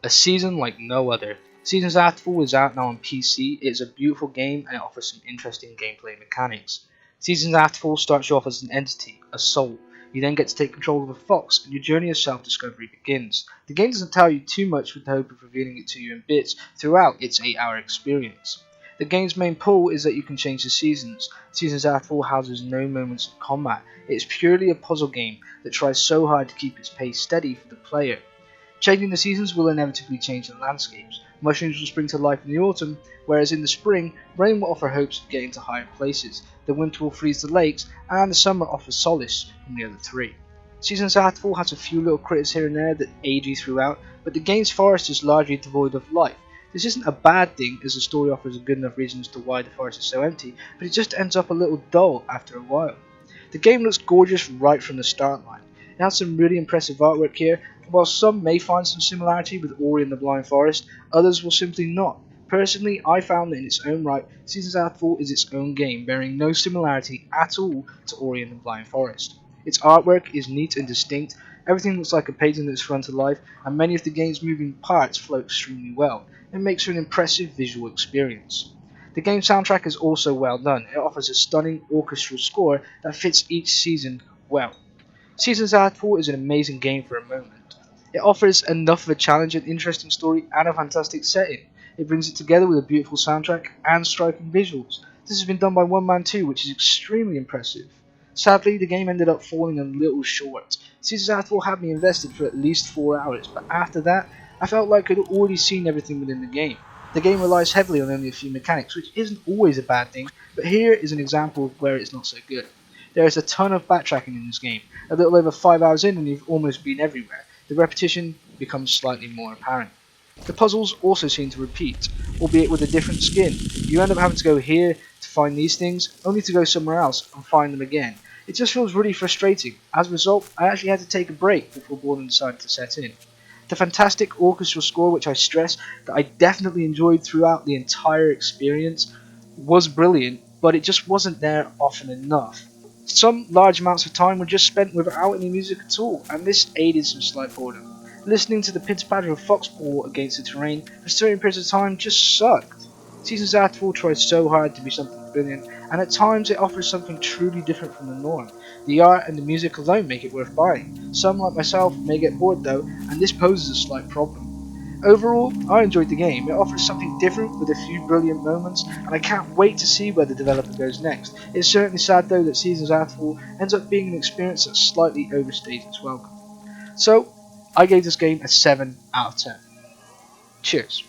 A season like no other. Seasons Afterfall is out now on PC. It's a beautiful game and it offers some interesting gameplay mechanics. Seasons Afterfall starts you off as an entity, a soul. You then get to take control of a fox, and your journey of self-discovery begins. The game doesn't tell you too much with the hope of revealing it to you in bits throughout its 8-hour experience. The game's main pull is that you can change the seasons. Seasons Afterfall houses no moments of combat. It's purely a puzzle game that tries so hard to keep its pace steady for the player. Changing the seasons will inevitably change the landscapes. Mushrooms will spring to life in the autumn, whereas in the spring, rain will offer hopes of getting to higher places, the winter will freeze the lakes, and the summer offers solace from the other three. Seasons Afterfall has a few little critters here and there that aid you throughout, but the game's forest is largely devoid of life. This isn't a bad thing, as the story offers a good enough reason as to why the forest is so empty, but it just ends up a little dull after a while. The game looks gorgeous right from the start line. It has some really impressive artwork here, and while some may find some similarity with Ori and the Blind Forest, others will simply not. Personally, I found that in its own right, Seasons Afterfall is its own game, bearing no similarity at all to Ori and the Blind Forest. Its artwork is neat and distinct, everything looks like a painting that's run to life, and many of the game's moving parts flow extremely well. It makes for an impressive visual experience. The game's soundtrack is also well done. It offers a stunning orchestral score that fits each season well. Seasons Afterfall is an amazing game for a moment. It offers enough of a challenge, an interesting story, and a fantastic setting. It brings it together with a beautiful soundtrack and striking visuals. This has been done by one man too, which is extremely impressive. Sadly, the game ended up falling a little short. Seasons Afterfall had me invested for at least 4 hours, but after that, I felt like I'd already seen everything within the game. The game relies heavily on only a few mechanics, which isn't always a bad thing, but here is an example of where it's not so good. There is a ton of backtracking in this game. A little over 5 hours in and you've almost been everywhere. The repetition becomes slightly more apparent. The puzzles also seem to repeat, albeit with a different skin. You end up having to go here to find these things, only to go somewhere else and find them again. It just feels really frustrating. As a result, I actually had to take a break before boredom decided to set in. The fantastic orchestral score, which I stress that I definitely enjoyed throughout the entire experience, was brilliant, but it just wasn't there often enough. Some large amounts of time were just spent without any music at all, and this aided some slight boredom. Listening to the pitter-patter of foxball against the terrain for certain periods of time just sucked. Seasons Afterfall tries so hard to be something brilliant, and at times it offers something truly different from the norm. The art and the music alone make it worth buying. Some, like myself, may get bored though, and this poses a slight problem. Overall, I enjoyed the game. It offers something different with a few brilliant moments, and I can't wait to see where the developer goes next. It's certainly sad though that Seasons Afterfall ends up being an experience that slightly overstays its welcome. So, I gave this game a 7 out of 10. Cheers.